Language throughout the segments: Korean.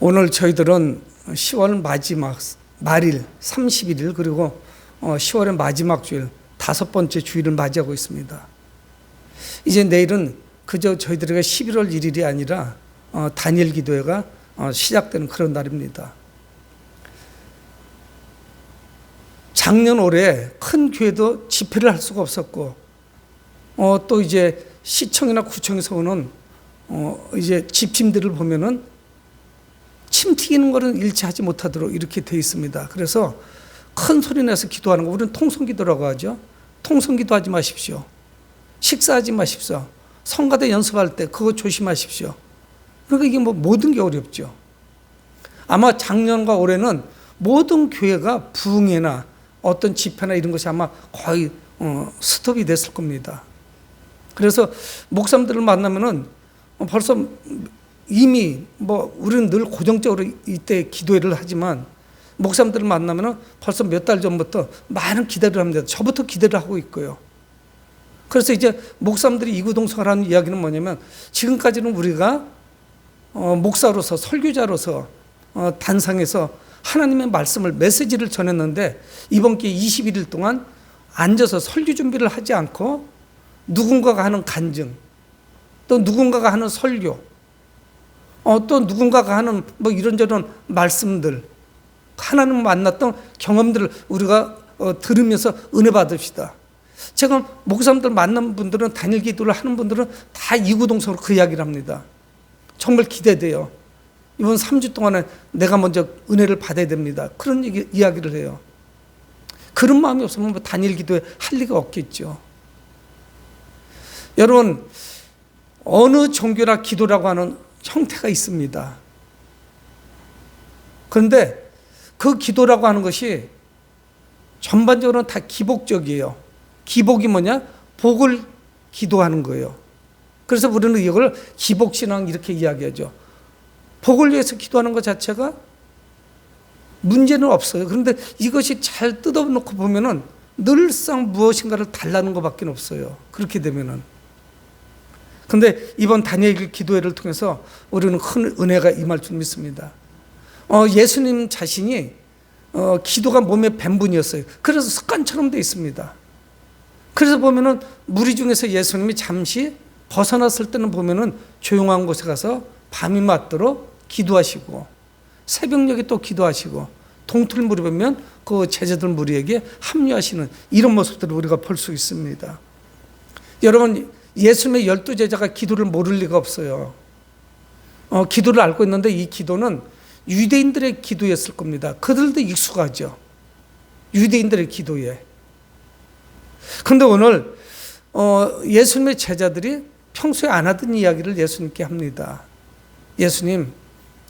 오늘 저희들은 10월 마지막 말일 31일 그리고 10월의 마지막 주일 5번째 주일을 맞이하고 있습니다. 이제 내일은 그저 저희들에게 11월 1일이 아니라 다니엘 기도회가 시작되는 그런 날입니다. 작년 올해 큰 교회도 집회를 할 수가 없었고 또 이제 시청이나 구청에서 오는 이제 집팀들을 보면은 침 튀기는 거는 일치하지 못하도록 이렇게 돼 있습니다. 그래서 큰 소리 내서 기도하는 거 우리는 통성기도라고 하죠. 통성기도하지 마십시오. 식사하지 마십시오. 성가대 연습할 때 그거 조심하십시오. 그러니까 이게 모든 게 어렵죠. 아마 작년과 올해는 모든 교회가 부흥회나 어떤 집회나 이런 것이 아마 거의 스톱이 됐을 겁니다. 그래서 목사님들을 만나면은 벌써 이미 우리는 늘 고정적으로 이때 기도회를 하지만 목사님들을 만나면은 벌써 몇 달 전부터 많은 기대를 합니다. 저부터 기대를 하고 있고요. 그래서 이제 목사님들이 이구동성을 하는 이야기는 뭐냐면 지금까지는 우리가 목사로서 설교자로서 단상에서 하나님의 말씀을 메시지를 전했는데 이번 기회 21일 동안 앉아서 설교 준비를 하지 않고 누군가가 하는 간증 또 누군가가 하는 설교 또 누군가가 하는 이런저런 말씀들 하나님 만났던 경험들을 우리가 들으면서 은혜 받읍시다. 제가 목사님들 만난 분들은 단일 기도를 하는 분들은 다 이구동성으로 그 이야기를 합니다. 정말 기대돼요. 이번 3주 동안에 내가 먼저 은혜를 받아야 됩니다. 그런 이야기를 해요. 그런 마음이 없으면 단일 기도에 할 리가 없겠죠. 여러분 어느 종교나 기도라고 하는 형태가 있습니다. 그런데 그 기도라고 하는 것이 전반적으로는 다 기복적이에요. 기복이 뭐냐? 복을 기도하는 거예요. 그래서 우리는 이걸 기복신앙 이렇게 이야기하죠. 복을 위해서 기도하는 것 자체가 문제는 없어요. 그런데 이것이 잘 뜯어놓고 보면은 늘상 무엇인가를 달라는 것밖에 없어요. 그렇게 되면은. 그런데 이번 다니엘 기도회를 통해서 우리는 큰 은혜가 임할 줄 믿습니다. 예수님 자신이 기도가 몸에 밴분이었어요. 그래서 습관처럼 돼 있습니다. 그래서 보면은 무리 중에서 예수님이 잠시 벗어났을 때는 보면은 조용한 곳에 가서 밤이 맞도록 기도하시고 새벽녘에 또 기도하시고 동틀 무렵이면 그 제자들 무리에게 합류하시는 이런 모습들을 우리가 볼 수 있습니다. 여러분 예수님의 12제자가 기도를 모를 리가 없어요. 기도를 알고 있는데 이 기도는 유대인들의 기도였을 겁니다. 그들도 익숙하죠. 유대인들의 기도에. 그런데 오늘 예수님의 제자들이 평소에 안 하던 이야기를 예수님께 합니다. 예수님,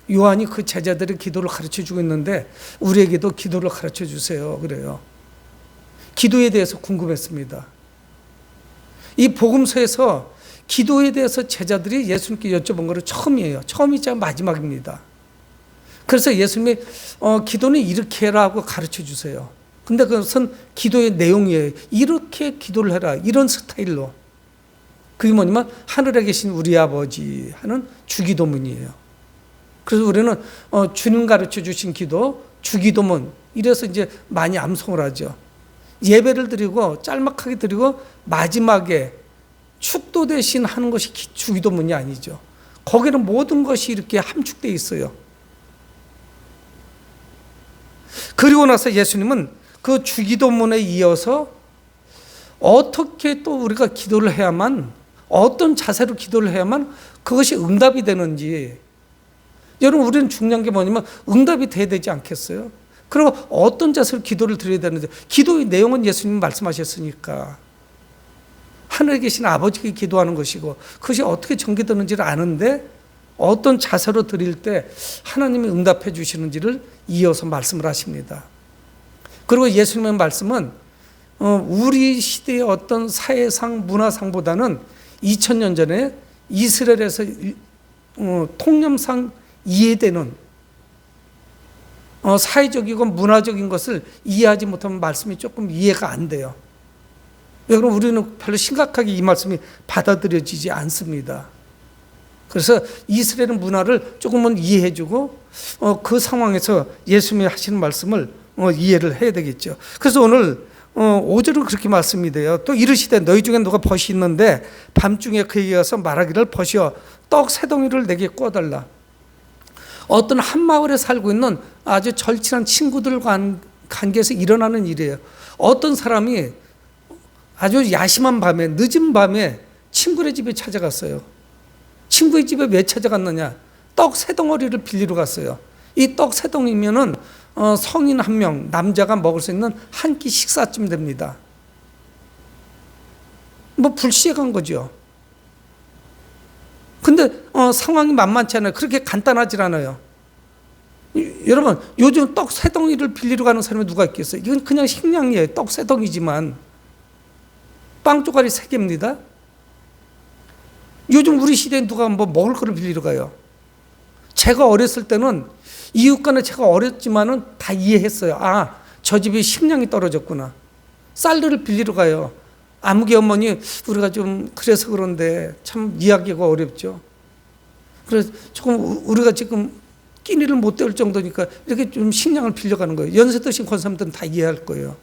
요한이 그 제자들의 기도를 가르쳐주고 있는데 우리에게도 기도를 가르쳐주세요. 그래요. 기도에 대해서 궁금했습니다. 이 복음서에서 기도에 대해서 제자들이 예수님께 여쭤본 거는 처음이에요. 처음이자 마지막입니다. 그래서 예수님이 기도는 이렇게 해라고 가르쳐주세요. 근데 그것은 기도의 내용이에요. 이렇게 기도를 해라. 이런 스타일로. 그게 뭐냐면 하늘에 계신 우리 아버지 하는 주기도문이에요. 그래서 우리는 주님 가르쳐 주신 기도, 주기도문 이래서 이제 많이 암송을 하죠. 예배를 드리고 짤막하게 드리고 마지막에 축도 대신 하는 것이 주기도문이 아니죠. 거기는 모든 것이 이렇게 함축되어 있어요. 그리고 나서 예수님은 그 주기도문에 이어서 어떻게 또 우리가 기도를 해야만 어떤 자세로 기도를 해야만 그것이 응답이 되는지 여러분 우리는 중요한 게 뭐냐면 응답이 돼야 되지 않겠어요? 그리고 어떤 자세로 기도를 드려야 되는지 기도의 내용은 예수님이 말씀하셨으니까 하늘에 계신 아버지께 기도하는 것이고 그것이 어떻게 전개되는지를 아는데 어떤 자세로 드릴 때 하나님이 응답해 주시는지를 이어서 말씀을 하십니다. 그리고 예수님의 말씀은 우리 시대의 어떤 사회상 문화상보다는 2000년 전에 이스라엘에서 통념상 이해되는 사회적이고 문화적인 것을 이해하지 못하면 말씀이 조금 이해가 안 돼요. 왜 그럼 우리는 별로 심각하게 이 말씀이 받아들여지지 않습니다. 그래서 이스라엘 문화를 조금은 이해해주고 그 상황에서 예수님이 하시는 말씀을 이해를 해야 되겠죠. 그래서 오늘 5절은 그렇게 말씀이 돼요. 또 이르시되 너희 중에 누가 벗이 있는데 밤중에 그에게 가서 말하기를 벗이여 떡 세 덩이를 내게 구워달라. 어떤 한 마을에 살고 있는 아주 절친한 친구들과 관계에서 일어나는 일이에요. 어떤 사람이 아주 야심한 밤에, 늦은 밤에 친구의 집에 찾아갔어요. 친구의 집에 왜 찾아갔느냐? 떡 세 덩어리를 빌리러 갔어요. 이 떡 세 덩이면은 성인 한 명, 남자가 먹을 수 있는 한 끼 식사쯤 됩니다. 뭐 불시에 간 거죠. 근데 상황이 만만치 않아요. 그렇게 간단하지 않아요. 여러분, 요즘 떡 세 덩이를 빌리러 가는 사람이 누가 있겠어요? 이건 그냥 식량이에요. 떡 세 덩이지만 빵 쪼가리 3개입니다. 요즘 우리 시대에 누가 뭐 먹을 거를 빌리러 가요? 제가 어렸을 때는 이웃 간에 제가 어렸지만은 다 이해했어요. 아, 저 집이 식량이 떨어졌구나. 쌀들을 빌리러 가요. 아무개 어머니, 우리가 좀 그래서 그런데 참 이야기가 어렵죠. 그래서 조금 우리가 지금 끼니를 못 때울 정도니까 이렇게 좀 식량을 빌려가는 거예요. 연세 드신 권사님들은 다 이해할 거예요.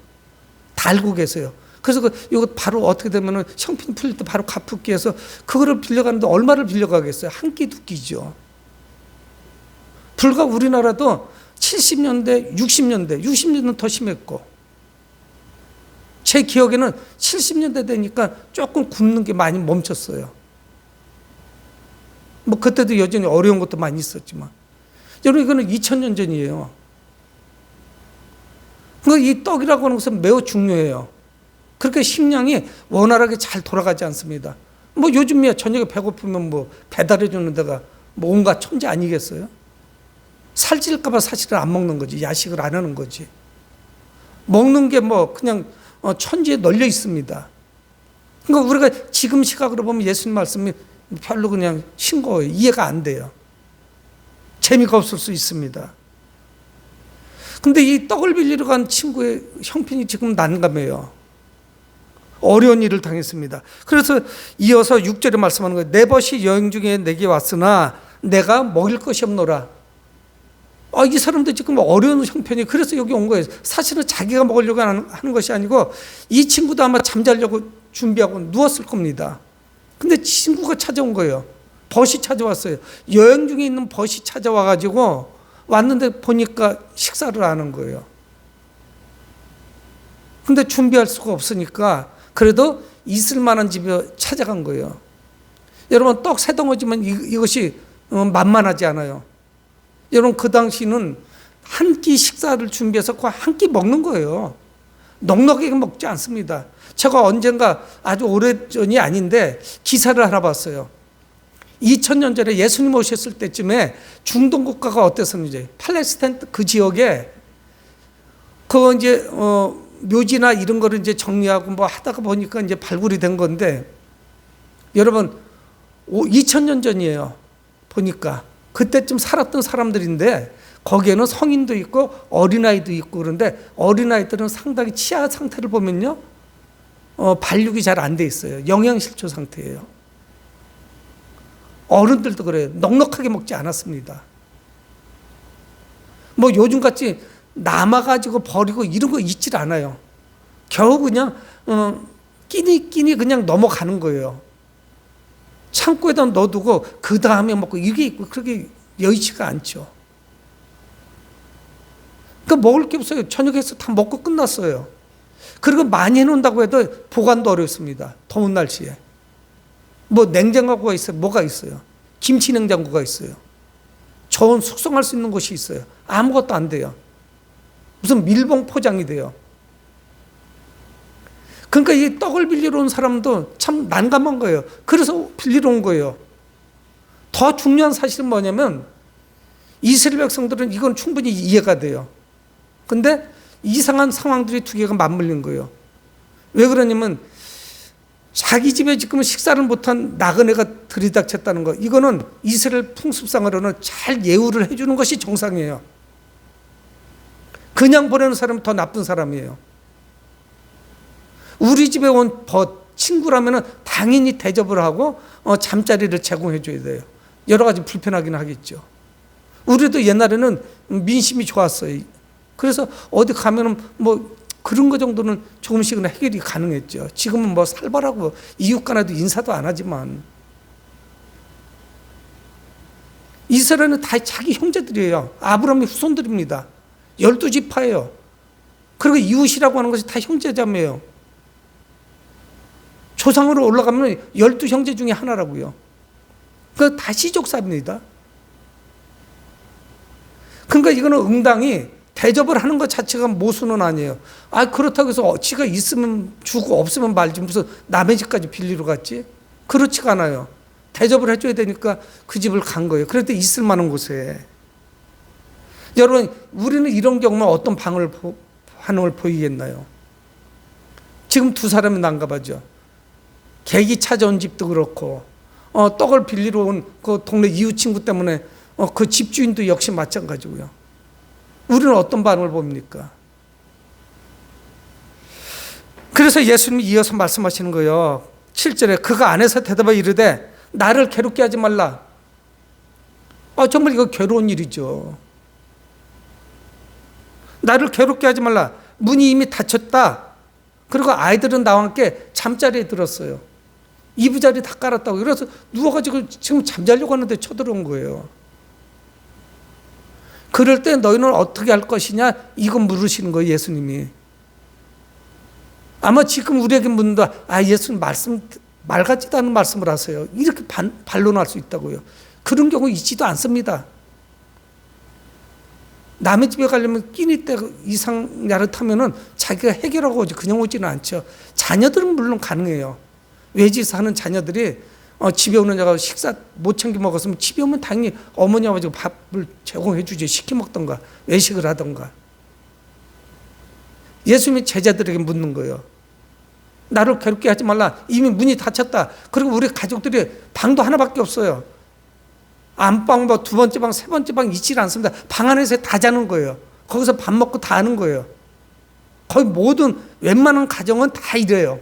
다 알고 계세요. 그래서 이거 바로 어떻게 되면은 형편 풀릴 때 바로 갚기 위해서 그거를 빌려가는데 얼마를 빌려가겠어요? 한 끼, 두 끼죠. 불과 우리나라도 70년대, 60년대는 더 심했고, 제 기억에는 70년대 되니까 조금 굶는 게 많이 멈췄어요. 뭐 그때도 여전히 어려운 것도 많이 있었지만, 여러분 이거는 2000년 전이에요. 그러니까 이 떡이라고 하는 것은 매우 중요해요. 그렇게 식량이 원활하게 잘 돌아가지 않습니다. 뭐 요즘이야 저녁에 배고프면 뭐 배달해 주는 데가 뭐 온갖 천재 아니겠어요? 살찔까봐 사실은 안 먹는 거지. 야식을 안 하는 거지. 먹는 게 뭐 그냥 천지에 널려 있습니다. 그러니까 우리가 지금 시각으로 보면 예수님 말씀이 별로 그냥 싱거워요. 이해가 안 돼요. 재미가 없을 수 있습니다. 근데 이 떡을 빌리러 간 친구의 형편이 지금 난감해요. 어려운 일을 당했습니다. 그래서 이어서 6절에 말씀하는 거예요. 내 벗이 여행 중에 내게 왔으나 내가 먹일 것이 없노라. 이 사람도 지금 어려운 형편이 그래서 여기 온 거예요. 사실은 자기가 먹으려고 하는 것이 아니고 이 친구도 아마 잠자려고 준비하고 누웠을 겁니다. 근데 친구가 찾아온 거예요. 벗이 찾아왔어요. 여행 중에 있는 벗이 찾아와가지고 왔는데 보니까 식사를 안 한 거예요. 근데 준비할 수가 없으니까 그래도 있을 만한 집에 찾아간 거예요. 여러분 떡 세 덩어리지만 이것이 만만하지 않아요. 여러분 그 당시는 한 끼 식사를 준비해서 그 한 끼 먹는 거예요. 넉넉하게 먹지 않습니다. 제가 언젠가 아주 오래전이 아닌데 기사를 하나 봤어요. 2000년 전에 예수님 오셨을 때쯤에 중동 국가가 어땠었는지, 팔레스타인 그 지역에 그 이제 묘지나 이런 거를 이제 정리하고 뭐 하다가 보니까 이제 발굴이 된 건데, 여러분 2000년 전이에요. 보니까 그때쯤 살았던 사람들인데 거기에는 성인도 있고 어린아이도 있고 그런데 어린아이들은 상당히 치아 상태를 보면요 발육이 잘 안 돼 있어요. 영양실조 상태예요. 어른들도 그래요. 넉넉하게 먹지 않았습니다. 뭐 요즘같이 남아가지고 버리고 이런 거 있질 않아요. 겨우 그냥 끼니 그냥 넘어가는 거예요. 창고에다 넣어두고 그 다음에 먹고 이게 있고 그렇게 여의치가 않죠. 그러니까 먹을 게 없어요. 저녁에서 다 먹고 끝났어요. 그리고 많이 해놓는다고 해도 보관도 어렵습니다. 더운 날씨에. 뭐 냉장고가 있어요. 뭐가 있어요. 김치 냉장고가 있어요. 저온 숙성할 수 있는 곳이 있어요. 아무것도 안 돼요. 무슨 밀봉 포장이 돼요. 그러니까 이 떡을 빌리러 온 사람도 참 난감한 거예요. 그래서 빌리러 온 거예요. 더 중요한 사실은 뭐냐면 이스라엘 백성들은 이건 충분히 이해가 돼요. 근데 이상한 상황들이 두 개가 맞물린 거예요. 왜 그러냐면 자기 집에 지금 식사를 못한 나그네가 들이닥쳤다는 거, 이거는 이스라엘 풍습상으로는 잘 예우를 해주는 것이 정상이에요. 그냥 보내는 사람은 더 나쁜 사람이에요. 우리 집에 온 친구라면 당연히 대접을 하고 잠자리를 제공해 줘야 돼요. 여러 가지 불편하긴 하겠죠. 우리도 옛날에는 민심이 좋았어요. 그래서 어디 가면은 뭐 그런 거 정도는 조금씩은 해결이 가능했죠. 지금은 뭐 살벌하고 이웃 간에도 인사도 안 하지만. 이스라엘은 다 자기 형제들이에요. 아브라함의 후손들입니다. 12지파예요. 그리고 이웃이라고 하는 것이 다 형제자매예요. 조상으로 올라가면 12형제 중에 하나라고요. 그 다 시족사입니다. 그러니까 이거는 응당이 대접을 하는 것 자체가 모순은 아니에요. 그렇다고 해서 지가 있으면 주고 없으면 말지 무슨 남의 집까지 빌리러 갔지? 그렇지가 않아요. 대접을 해줘야 되니까 그 집을 간 거예요. 그럴 때 있을 만한 곳에. 여러분, 우리는 이런 경우는 어떤 반응을 보이겠나요? 지금 두 사람이 난감하죠. 객이 찾아온 집도 그렇고, 떡을 빌리러 온 그 동네 이웃 친구 때문에 그 집주인도 역시 마찬가지고요. 우리는 어떤 반응을 봅니까? 그래서 예수님이 이어서 말씀하시는 거예요. 7절에 그가 안에서 대답하여 이르되 나를 괴롭게 하지 말라. 정말 이거 괴로운 일이죠. 나를 괴롭게 하지 말라. 문이 이미 닫혔다. 그리고 아이들은 나와 함께 잠자리에 들었어요. 이부자리 다 깔았다고. 그래서 누워가지고 지금 잠자려고 하는데 쳐들어온 거예요. 그럴 때 너희는 어떻게 할 것이냐? 이거 물으시는 거예요, 예수님이. 아마 지금 우리에게 묻는다. 예수님 말 같지도 않은 말씀을 하세요. 이렇게 반론할 수 있다고요. 그런 경우 있지도 않습니다. 남의 집에 가려면 끼니 때 이상 야릇하면은 자기가 해결하고 오지 그냥 오지는 않죠. 자녀들은 물론 가능해요. 외지 사는 자녀들이 집에 오는 자가 식사 못 챙겨 먹었으면 집에 오면 당연히 어머니 아버지가 밥을 제공해 주지. 시켜 먹던가 외식을 하던가. 예수님이 제자들에게 묻는 거예요. 나를 괴롭게 하지 말라. 이미 문이 닫혔다. 그리고 우리 가족들이 방도 하나밖에 없어요. 안방, 두 번째 방, 세 번째 방 있질 않습니다. 방 안에서 다 자는 거예요. 거기서 밥 먹고 다 하는 거예요. 거의 모든 웬만한 가정은 다 이래요.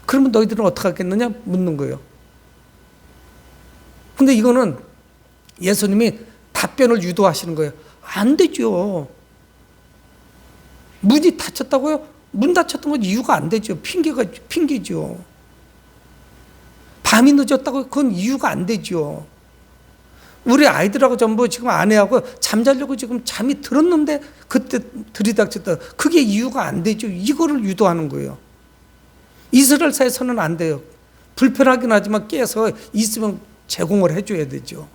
그러면 너희들은 어떻게 하겠느냐? 묻는 거예요. 근데 이거는 예수님이 답변을 유도하시는 거예요. 안 되죠. 문이 닫혔다고요? 문 닫혔던 건 이유가 안 되죠. 핑계죠. 밤이 늦었다고 그건 이유가 안 되죠. 우리 아이들하고 전부 지금 아내하고 잠자려고 지금 잠이 들었는데 그때 들이닥쳤다. 그게 이유가 안 되죠. 이거를 유도하는 거예요. 이스라엘사에서는 안 돼요. 불편하긴 하지만 깨서 있으면 제공을 해줘야 되죠.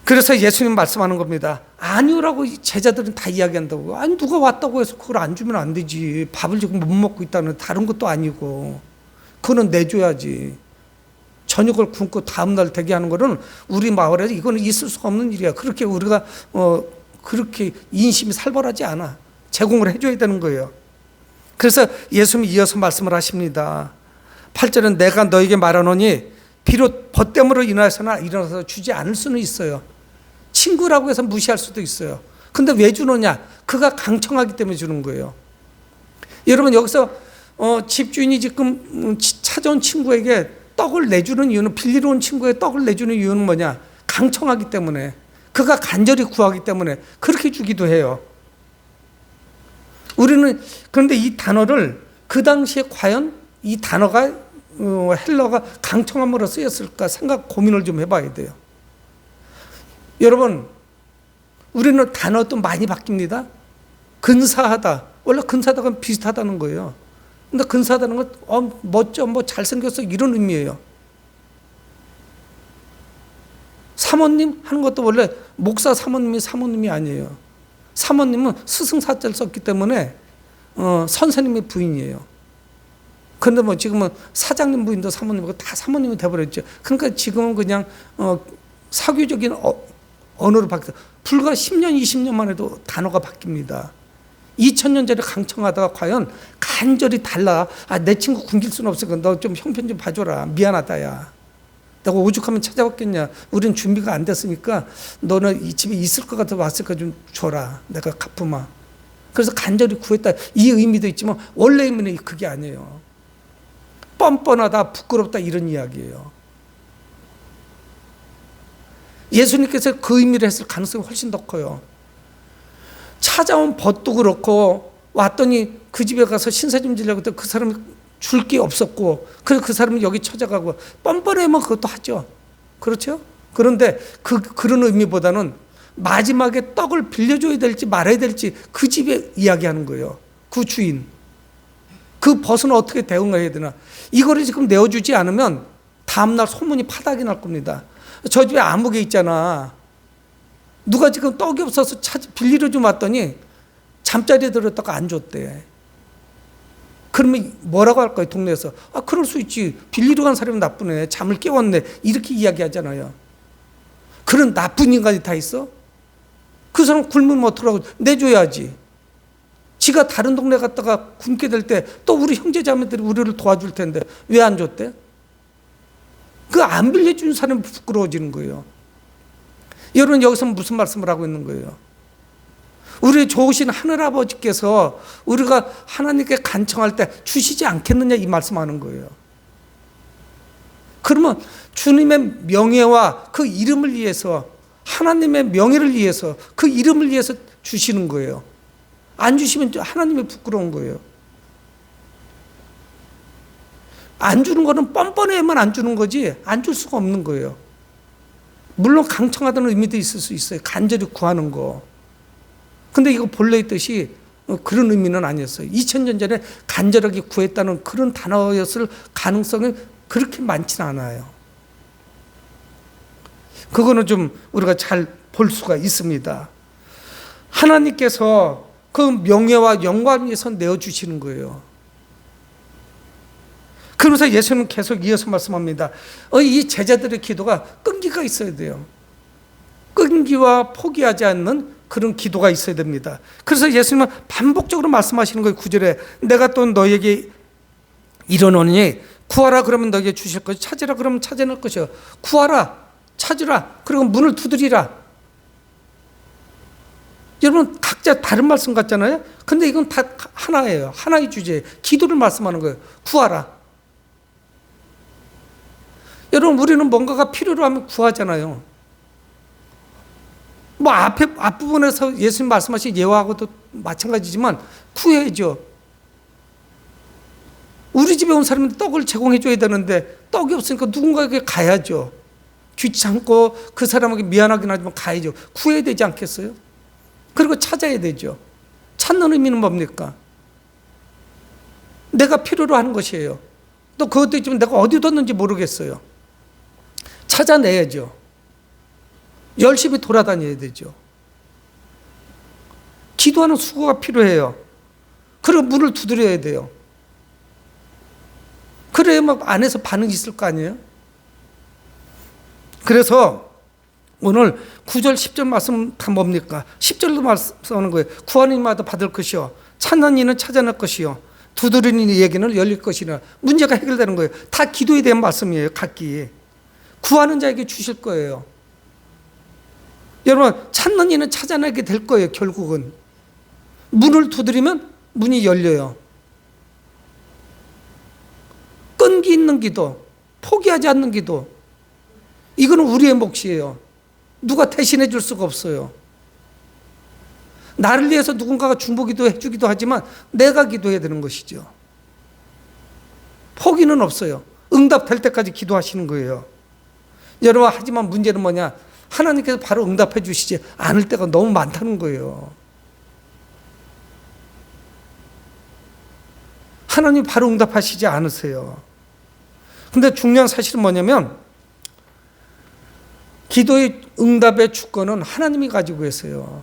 그래서 예수님 말씀하는 겁니다. 아니오라고 제자들은 다 이야기한다고. 아니 누가 왔다고 해서 그걸 안 주면 안 되지. 밥을 지금 못 먹고 있다는 다른 것도 아니고 그거는 내줘야지. 저녁을 굶고 다음날 대기하는 거는 우리 마을에 이거는 있을 수가 없는 일이야. 그렇게 우리가 그렇게 인심이 살벌하지 않아. 제공을 해줘야 되는 거예요. 그래서 예수님이 이어서 말씀을 하십니다. 8절은 내가 너에게 말하노니 비록 벗됨으로 일어나서 주지 않을 수는 있어요. 친구라고 해서 무시할 수도 있어요. 근데 왜 주느냐? 그가 강청하기 때문에 주는 거예요. 여러분 여기서 집주인이 지금 찾아온 친구에게 떡을 내주는 이유는, 빌리러 온 친구에게 떡을 내주는 이유는 뭐냐? 강청하기 때문에, 그가 간절히 구하기 때문에 그렇게 주기도 해요. 우리는 그런데 이 단어를 그 당시에 과연 이 단어가 헬러가 강청함으로 쓰였을까 고민을 좀 해봐야 돼요. 여러분, 우리는 단어도 많이 바뀝니다. 근사하다. 원래 근사하다가 비슷하다는 거예요. 근데 근사하다는 건 멋져, 잘생겼어 이런 의미예요. 사모님 하는 것도 원래 목사 사모님이 아니에요. 사모님은 스승사자를 썼기 때문에 선생님의 부인이에요. 그런데 지금은 사장님 부인도 사모님이고 다 사모님이 돼버렸죠. 그러니까 지금은 그냥 사교적인 언어로 바뀌었어요. 불과 10년, 20년 만에도 단어가 바뀝니다. 2000년 전에 강청하다가 과연 간절히 달라. 내 친구 굶길 수는 없으니까 너 좀 형편 좀 봐줘라. 미안하다 야. 내가 오죽하면 찾아왔겠냐. 우린 준비가 안 됐으니까 너는 이 집에 있을 것 같아 왔으니까 좀 줘라. 내가 갚으마. 그래서 간절히 구했다. 이 의미도 있지만 원래 의미는 그게 아니에요. 뻔뻔하다, 부끄럽다 이런 이야기예요. 예수님께서 그 의미를 했을 가능성이 훨씬 더 커요. 찾아온 벗도 그렇고 왔더니 그 집에 가서 신사 좀 지려고 했더니 그 사람이 줄 게 없었고, 그래서 그 사람은 여기 찾아가고, 뻔뻔하면 그것도 하죠. 그렇죠? 그런데 그런 의미보다는 마지막에 떡을 빌려줘야 될지 말아야 될지 그 집에 이야기하는 거예요. 그 주인. 그 벗은 어떻게 대응해야 되나. 이거를 지금 내어주지 않으면 다음날 소문이 파닥이 날 겁니다. 저 집에 아무개 있잖아. 누가 지금 떡이 없어서 빌리러 좀 왔더니 잠자리에 들었다가 안 줬대. 그러면 뭐라고 할까요, 동네에서? 아, 그럴 수 있지. 빌리러 간 사람이 나쁘네. 잠을 깨웠네. 이렇게 이야기하잖아요. 그런 나쁜 인간이 다 있어? 그 사람 굶으면 어떡하라고. 내줘야지. 지가 다른 동네 갔다가 굶게 될 때 또 우리 형제자매들이 우리를 도와줄 텐데 왜 안 줬대? 그 안 빌려준 사람이 부끄러워지는 거예요. 여러분, 여기서 무슨 말씀을 하고 있는 거예요? 우리 좋으신 하늘아버지께서 우리가 하나님께 간청할 때 주시지 않겠느냐 이 말씀하는 거예요. 그러면 주님의 명예와 그 이름을 위해서, 하나님의 명예를 위해서, 그 이름을 위해서 주시는 거예요. 안 주시면 하나님이 부끄러운 거예요. 안 주는 거는 뻔뻔해야만 안 주는 거지 안 줄 수가 없는 거예요. 물론 강청하다는 의미도 있을 수 있어요. 간절히 구하는 거. 근데 이거 본래의 뜻이 그런 의미는 아니었어요. 2000년 전에 간절하게 구했다는 그런 단어였을 가능성이 그렇게 많지는 않아요. 그거는 좀 우리가 잘 볼 수가 있습니다. 하나님께서 그 명예와 영광을 위해서 내어주시는 거예요. 그러면서 예수님은 계속 이어서 말씀합니다. 이 제자들의 기도가 끈기가 있어야 돼요. 끈기와 포기하지 않는 그런 기도가 있어야 됩니다. 그래서 예수님은 반복적으로 말씀하시는 거예요. 9절에 내가 또 너에게 이르노니 구하라 그러면 너에게 주실 것이요 찾으라 그러면 찾아낼 것이요 구하라 찾으라 그리고 문을 두드리라. 여러분 각자 다른 말씀 같잖아요. 근데 이건 다 하나예요. 하나의 주제예요. 기도를 말씀하는 거예요. 구하라. 여러분 우리는 뭔가가 필요로 하면 구하잖아요. 뭐 앞부분에서 예수님 말씀하신 예화하고도 마찬가지지만 구해야죠. 우리 집에 온 사람은 떡을 제공해 줘야 되는데 떡이 없으니까 누군가에게 가야죠. 귀찮고 그 사람에게 미안하긴 하지만 가야죠. 구해야 되지 않겠어요? 그리고 찾아야 되죠. 찾는 의미는 뭡니까? 내가 필요로 하는 것이에요. 또 그것도 있지만 내가 어디 뒀는지 모르겠어요. 찾아내야죠. 열심히 돌아다녀야 되죠. 기도하는 수고가 필요해요. 그리고 문을 두드려야 돼요. 그래야 막 안에서 반응이 있을 거 아니에요? 그래서 오늘 9절 10절 말씀 다 뭡니까? 10절도 말씀하는 거예요. 구하는 이마다 받을 것이요 찾는 이는 찾아낼 것이요 두드리는 이에게는 열릴 것이라. 문제가 해결되는 거예요. 다 기도에 대한 말씀이에요. 각기 구하는 자에게 주실 거예요. 여러분 찾는 이는 찾아내게 될 거예요. 결국은 문을 두드리면 문이 열려요. 끈기 있는 기도, 포기하지 않는 기도, 이거는 우리의 몫이에요. 누가 대신해 줄 수가 없어요. 나를 위해서 누군가가 중보기도 해주기도 하지만 내가 기도해야 되는 것이죠. 포기는 없어요. 응답될 때까지 기도하시는 거예요. 여러분 하지만 문제는 뭐냐? 하나님께서 바로 응답해 주시지 않을 때가 너무 많다는 거예요. 하나님 바로 응답하시지 않으세요. 근데 중요한 사실은 뭐냐면 기도의 응답의 주권은 하나님이 가지고 계세요.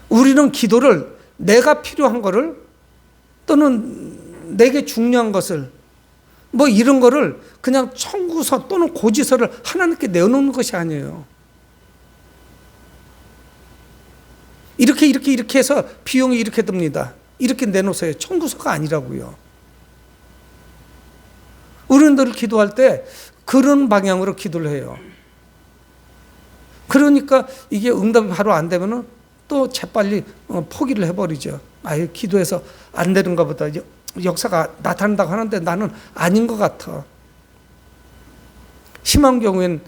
우리는 기도를 내가 필요한 거를 또는 내게 중요한 것을 뭐 이런 거를 그냥 청구서 또는 고지서를 하나님께 내어놓는 것이 아니에요. 이렇게 해서 비용이 이렇게 듭니다. 이렇게 내놓으세요. 청구서가 아니라고요. 우리는 늘 기도할 때 그런 방향으로 기도를 해요. 그러니까 이게 응답이 바로 안 되면은 또 재빨리 포기를 해버리죠. 아유, 기도해서 안 되는가 보다. 역사가 나타난다고 하는데 나는 아닌 것 같아. 심한 경우엔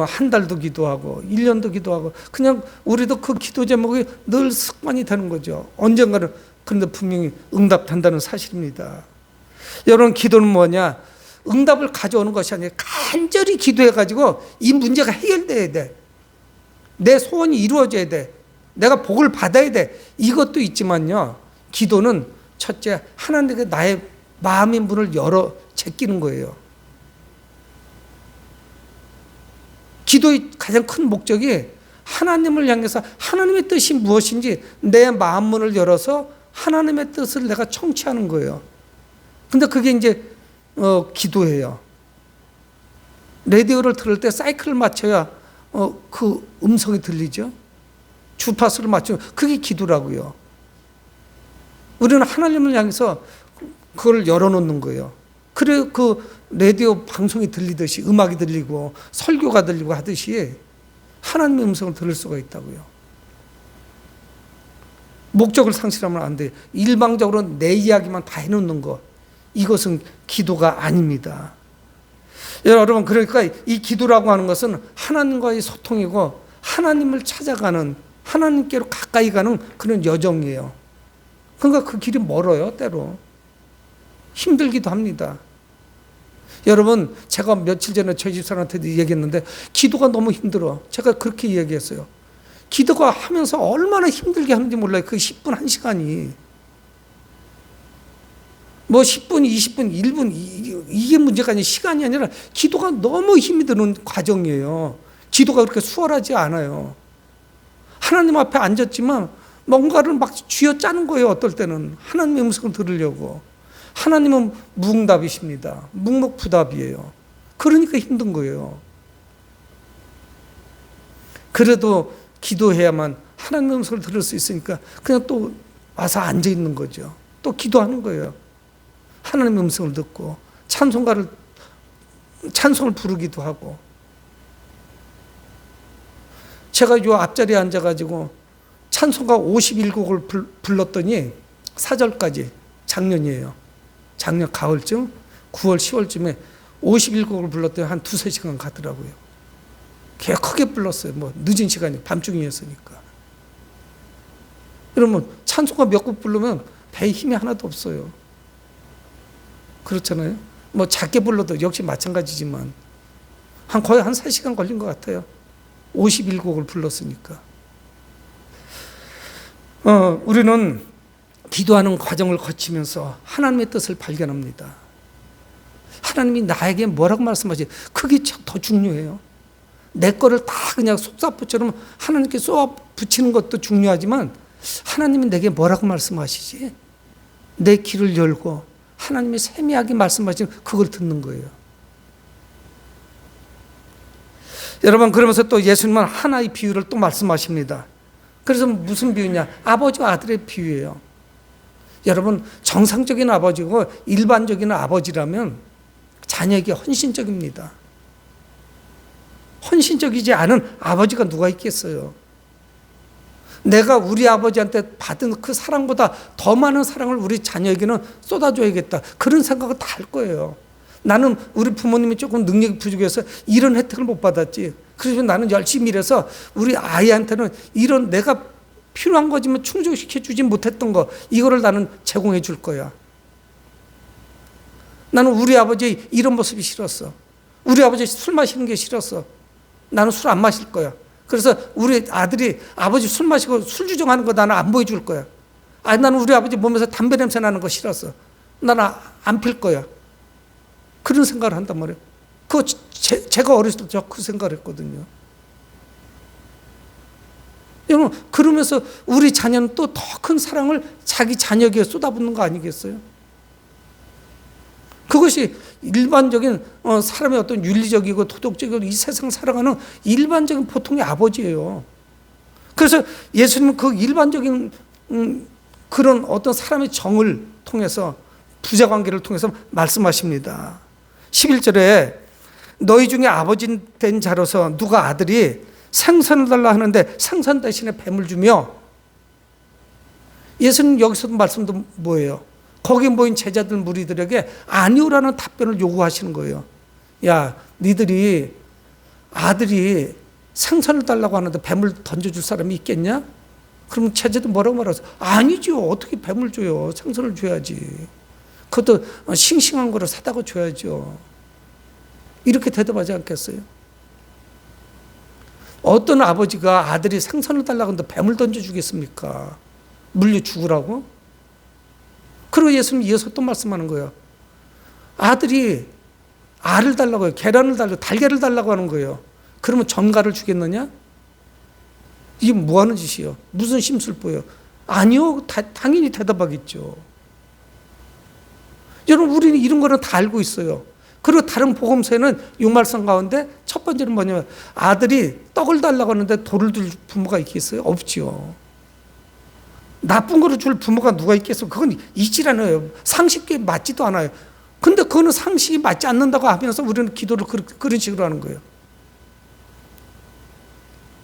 한 달도 기도하고 1년도 기도하고 그냥 우리도 그 기도 제목이 늘 습관이 되는 거죠. 언젠가는. 그런데 분명히 응답한다는 사실입니다. 여러분, 기도는 뭐냐? 응답을 가져오는 것이 아니라 간절히 기도해가지고 이 문제가 해결돼야 돼. 내 소원이 이루어져야 돼. 내가 복을 받아야 돼. 이것도 있지만요, 기도는 첫째, 하나님께 나의 마음의 문을 열어 제끼는 거예요. 기도의 가장 큰 목적이 하나님을 향해서 하나님의 뜻이 무엇인지 내 마음 문을 열어서 하나님의 뜻을 내가 청취하는 거예요. 근데 그게 이제 기도예요. 라디오를 들을 때 사이클을 맞춰야 그 음성이 들리죠. 주파수를 맞추면 그게 기도라고요. 우리는 하나님을 향해서 그걸 열어놓는 거예요. 그래 그 라디오 방송이 들리듯이 음악이 들리고 설교가 들리고 하듯이 하나님의 음성을 들을 수가 있다고요. 목적을 상실하면 안 돼요. 일방적으로 내 이야기만 다 해놓는 것, 이것은 기도가 아닙니다. 여러분, 그러니까 이 기도라고 하는 것은 하나님과의 소통이고 하나님을 찾아가는, 하나님께로 가까이 가는 그런 여정이에요. 그러니까 그 길이 멀어요. 때로 힘들기도 합니다. 여러분, 제가 며칠 전에 저희 집사람한테도 얘기했는데 기도가 너무 힘들어. 제가 그렇게 얘기했어요. 기도가 하면서 얼마나 힘들게 하는지 몰라요. 그 10분, 1시간이. 뭐 10분, 20분, 1분 이게 문제가 아니라 시간이 아니라 기도가 너무 힘이 드는 과정이에요. 기도가 그렇게 수월하지 않아요. 하나님 앞에 앉았지만 뭔가를 막 쥐어짜는 거예요. 어떨 때는 하나님의 음성을 들으려고. 하나님은 무응답이십니다. 묵묵부답이에요. 그러니까 힘든 거예요. 그래도 기도해야만 하나님의 음성을 들을 수 있으니까 그냥 또 와서 앉아 있는 거죠. 또 기도하는 거예요. 하나님의 음성을 듣고 찬송을 부르기도 하고. 제가 요 앞자리에 앉아가지고 찬송가 51곡을 불렀더니 4절까지, 작년이에요. 작년 가을쯤 9월 10월쯤에 51곡을 불렀더니 한 2-3시간 가더라고요. 개 크게 불렀어요. 뭐 늦은 시간이 밤중이었으니까. 그러면 찬송가 몇 곡 부르면 배에 힘이 하나도 없어요. 그렇잖아요. 뭐 작게 불러도 역시 마찬가지지만 거의 한 3시간 걸린 것 같아요. 51곡을 불렀으니까. 우리는 기도하는 과정을 거치면서 하나님의 뜻을 발견합니다. 하나님이 나에게 뭐라고 말씀하지? 그게 더 중요해요. 내 거를 다 그냥 속사포처럼 하나님께 쏘아 붙이는 것도 중요하지만 하나님이 내게 뭐라고 말씀하시지? 내 귀를 열고 하나님이 세미하게 말씀하시면 그걸 듣는 거예요. 여러분, 그러면서 또 예수님은 하나의 비유를 또 말씀하십니다. 그래서 무슨 비유냐? 아버지와 아들의 비유예요. 여러분, 정상적인 아버지고 일반적인 아버지라면 자녀에게 헌신적입니다. 헌신적이지 않은 아버지가 누가 있겠어요? 내가 우리 아버지한테 받은 그 사랑보다 더 많은 사랑을 우리 자녀에게는 쏟아줘야겠다. 그런 생각을 다 할 거예요. 나는 우리 부모님이 조금 능력이 부족해서 이런 혜택을 못 받았지. 그래서 나는 열심히 일해서 우리 아이한테는 이런 내가 필요한 거지만 충족시켜 주지 못했던 거, 이거를 나는 제공해 줄 거야. 나는 우리 아버지 이런 모습이 싫었어. 우리 아버지 술 마시는 게 싫었어. 나는 술 안 마실 거야. 그래서 우리 아들이 아버지 술 마시고 술 주정하는 거 나는 안 보여줄 거야. 나는 우리 아버지 몸에서 담배 냄새 나는 거 싫었어. 나는 안 필 거야. 그런 생각을 한단 말이에요. 그거 제가 어렸을 때 저 그 생각을 했거든요. 여러분, 그러면서 우리 자녀는 또 더 큰 사랑을 자기 자녀에게 쏟아붓는 거 아니겠어요? 그것이 일반적인 사람의 어떤 윤리적이고 도덕적이고 이 세상 살아가는 일반적인 보통의 아버지예요. 그래서 예수님은 그 일반적인 그런 어떤 사람의 정을 통해서, 부자관계를 통해서 말씀하십니다. 11절에 너희 중에 아버지 된 자로서 누가 아들이 생선을 달라 하는데 생선 대신에 뱀을 주며, 예수님 여기서도 말씀도 뭐예요? 거기 모인 제자들 무리들에게 아니오라는 답변을 요구하시는 거예요. 야, 니들이 아들이 생선을 달라고 하는데 뱀을 던져줄 사람이 있겠냐? 그럼 제자들 뭐라고 말하세요? 아니죠. 어떻게 뱀을 줘요? 생선을 줘야지. 그것도 싱싱한 거를 사다가 줘야죠. 이렇게 대답하지 않겠어요? 어떤 아버지가 아들이 생선을 달라고 하는데 뱀을 던져주겠습니까? 물려 죽으라고? 그리고 예수님 이어서 또 말씀하는 거예요. 아들이 알을 달라고 해요. 계란을 달라고, 달걀을 달라고 하는 거예요. 그러면 전갈을 주겠느냐? 이게 뭐 하는 짓이요? 무슨 심술보요? 아니요. 당연히 대답하겠죠. 여러분, 우리는 이런 거는 다 알고 있어요. 그리고 다른 복음서에는 이 말씀 가운데 첫 번째는 뭐냐면 아들이 떡을 달라고 하는데 돌을 줄 부모가 있겠어요? 없지요. 나쁜 거를 줄 부모가 누가 있겠어? 그건 있질 않아요. 상식에 맞지도 않아요. 근데 그거는 상식이 맞지 않는다고 하면서 우리는 기도를 그런 식으로 하는 거예요.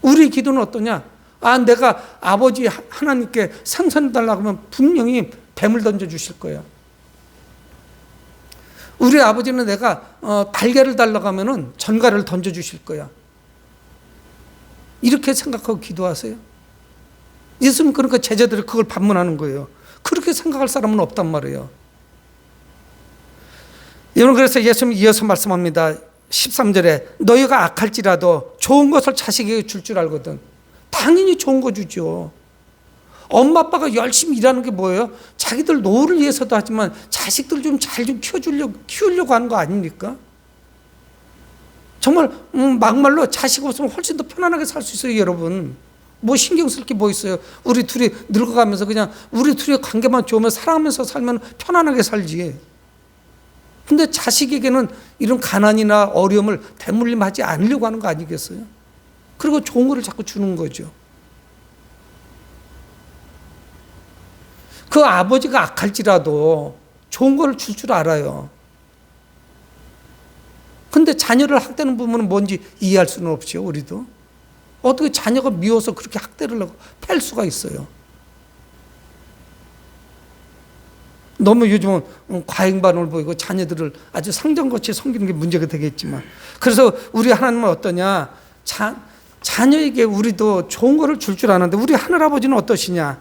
우리 기도는 어떠냐? 아, 내가 아버지 하나님께 생선 달라고 하면 분명히 뱀을 던져주실 거예요. 우리 아버지는 내가 달걀을 달라고 하면은 전갈을 던져주실 거야. 이렇게 생각하고 기도하세요. 예수님 그러니까 제자들이 그걸 반문하는 거예요. 그렇게 생각할 사람은 없단 말이에요. 여러분, 그래서 예수님이 이어서 말씀합니다. 13절에 너희가 악할지라도 좋은 것을 자식에게 줄 줄 알거든. 당연히 좋은 거 주죠. 엄마 아빠가 열심히 일하는 게 뭐예요? 자기들 노후를 위해서도 하지만 자식들 좀 잘 좀 키우려고 하는 거 아닙니까? 정말 막말로 자식 없으면 훨씬 더 편안하게 살 수 있어요, 여러분. 뭐 신경 쓸 게 뭐 있어요? 우리 둘이 늙어가면서 그냥 우리 둘의 관계만 좋으면 사랑하면서 살면 편안하게 살지. 근데 자식에게는 이런 가난이나 어려움을 대물림하지 않으려고 하는 거 아니겠어요? 그리고 좋은 거를 자꾸 주는 거죠. 그 아버지가 악할지라도 좋은 거를 줄 줄 알아요. 근데 자녀를 학대하는 부분은 뭔지 이해할 수는 없죠, 우리도. 어떻게 자녀가 미워서 그렇게 학대를 하고 팰 수가 있어요. 너무 요즘은 과잉반응을 보이고 자녀들을 아주 상정같이 섬기는 게 문제가 되겠지만, 그래서 우리 하나님은 어떠냐? 자녀에게 우리도 좋은 거를 줄 줄 아는데 우리 하늘아버지는 어떠시냐?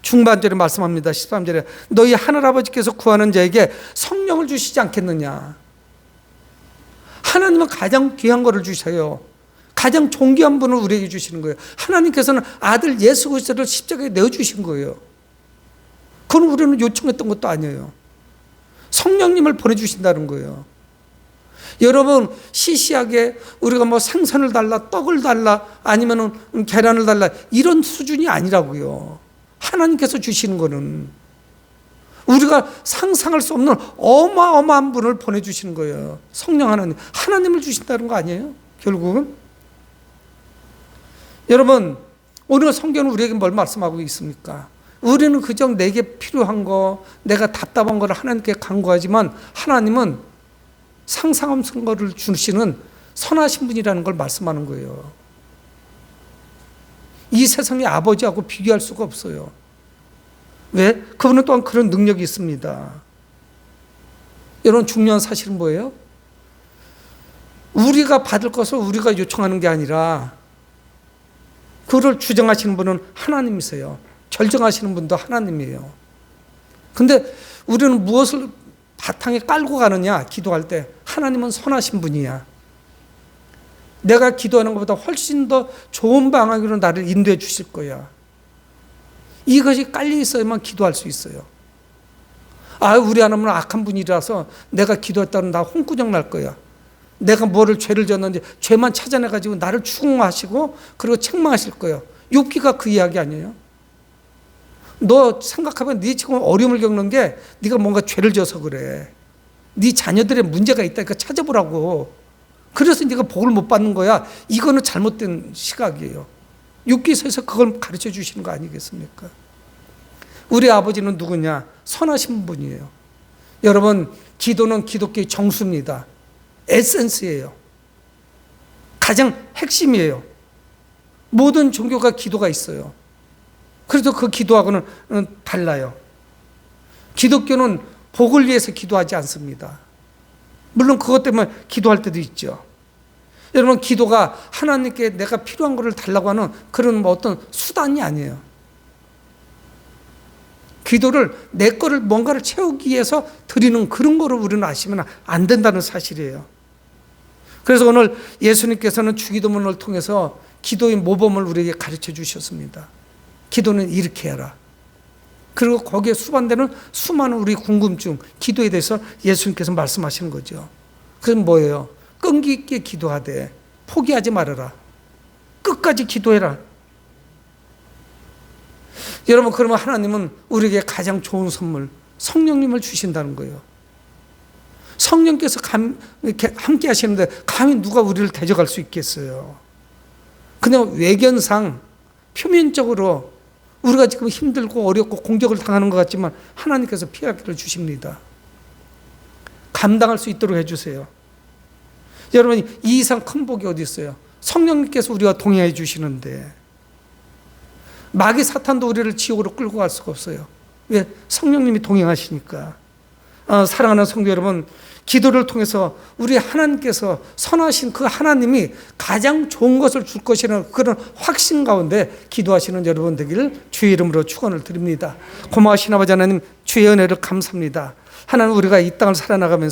중반절에 말씀합니다. 13절에 너희 하늘아버지께서 구하는 자에게 성령을 주시지 않겠느냐? 하나님은 가장 귀한 거를 주셔요. 가장 존귀한 분을 우리에게 주시는 거예요. 하나님께서는 아들 예수 그리스도를 십자가에 내어주신 거예요. 그건 우리는 요청했던 것도 아니에요. 성령님을 보내주신다는 거예요. 여러분, 시시하게 우리가 뭐 생선을 달라, 떡을 달라, 아니면 계란을 달라, 이런 수준이 아니라고요. 하나님께서 주시는 거는 우리가 상상할 수 없는 어마어마한 분을 보내주시는 거예요. 성령 하나님. 하나님을 주신다는 거 아니에요? 결국은. 여러분, 오늘 성경은 우리에게 뭘 말씀하고 있습니까? 우리는 그저 내게 필요한 거, 내가 답답한 거를 하나님께 간구하지만 하나님은 상상 없는 거를 주시는 선하신 분이라는 걸 말씀하는 거예요. 이 세상의 아버지하고 비교할 수가 없어요. 왜? 그분은 또한 그런 능력이 있습니다. 여러분, 중요한 사실은 뭐예요? 우리가 받을 것을 우리가 요청하는 게 아니라 그를 주정하시는 분은 하나님이세요. 결정하시는 분도 하나님이에요. 근데 우리는 무엇을 바탕에 깔고 가느냐? 기도할 때 하나님은 선하신 분이야. 내가 기도하는 것보다 훨씬 더 좋은 방향으로 나를 인도해 주실 거야. 이것이 깔려 있어야만 기도할 수 있어요. 아, 우리 하나님은 악한 분이라서 내가 기도했다는 나 홍구정 날 거야. 내가 뭐를 죄를 졌는지 죄만 찾아내가지고 나를 추궁하시고 그리고 책망하실 거예요. 욥기가 그 이야기 아니에요? 너 생각하면 네 지금 어려움을 겪는 게 네가 뭔가 죄를 져서 그래. 네 자녀들의 문제가 있다니까 찾아보라고. 그래서 네가 복을 못 받는 거야. 이거는 잘못된 시각이에요. 욥기서에서 그걸 가르쳐 주시는 거 아니겠습니까? 우리 아버지는 누구냐? 선하신 분이에요. 여러분, 기도는 기독교의 정수입니다. 에센스예요. 가장 핵심이에요. 모든 종교가 기도가 있어요. 그래도 그 기도하고는 달라요. 기독교는 복을 위해서 기도하지 않습니다. 물론 그것 때문에 기도할 때도 있죠. 여러분, 기도가 하나님께 내가 필요한 것을 달라고 하는 그런 어떤 수단이 아니에요. 기도를 내 거를 뭔가를 채우기 위해서 드리는 그런 거를 우리는 아시면 안 된다는 사실이에요. 그래서 오늘 예수님께서는 주기도문을 통해서 기도의 모범을 우리에게 가르쳐 주셨습니다. 기도는 이렇게 해라. 그리고 거기에 수반되는 수많은 우리 궁금증, 기도에 대해서 예수님께서 말씀하시는 거죠. 그건 뭐예요? 끈기 있게 기도하되 포기하지 말아라. 끝까지 기도해라. 여러분, 그러면 하나님은 우리에게 가장 좋은 선물, 성령님을 주신다는 거예요. 성령께서 이렇게 함께 하시는데 감히 누가 우리를 대적할 수 있겠어요? 그냥 외견상, 표면적으로 우리가 지금 힘들고 어렵고 공격을 당하는 것 같지만 하나님께서 피하기를 주십니다. 감당할 수 있도록 해주세요. 여러분, 이 이상 큰 복이 어디 있어요? 성령님께서 우리와 동행해 주시는데 마귀 사탄도 우리를 지옥으로 끌고 갈 수가 없어요. 왜? 성령님이 동행하시니까. 사랑하는 성도 여러분, 기도를 통해서 우리 하나님께서 선하신 그 하나님이 가장 좋은 것을 줄 것이라는 그런 확신 가운데 기도하시는 여러분 되기를 주의 이름으로 축원을 드립니다. 고마우신 아버지 하나님, 주의 은혜를 감사합니다. 하나님, 우리가 이 땅을 살아나가면서